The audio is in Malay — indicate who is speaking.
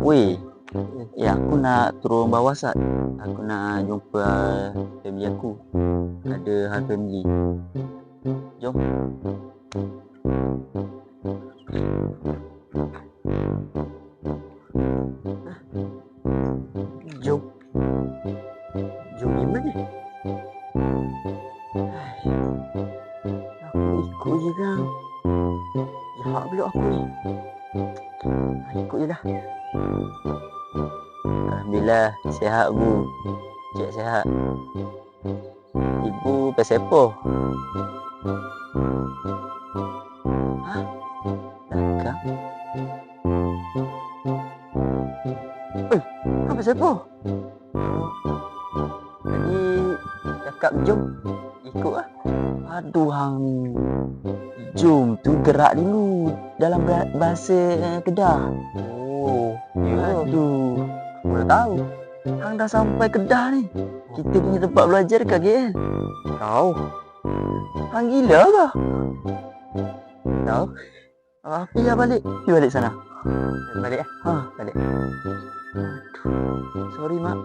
Speaker 1: Weh, ya aku nak turun bawah sat. Aku nak jumpa family aku. Ada hal family. Jom. Jom. Jom di mana? Aku ikut je kan. Jahat pula aku ni. Ikut je lah. Alhamdulillah, sihat Bu. Cik sihat. Ibu pasal apa? Ha? Dagang? Kau pasal apa? Tadi cakap jom. Ikut lah. Aduh hang ni. Jom tu gerak dulu dalam bahasa Kedah. Oh, ya. Aduh, aku dah tahu. Hang dah sampai Kedah ni. Kita punya tempat belajar dekat KL. Tahu. Hang gila ke? Tahu. Pergi lah balik. Pergi balik sana. Balik eh? Ha, balik. Aduh, sorry mak.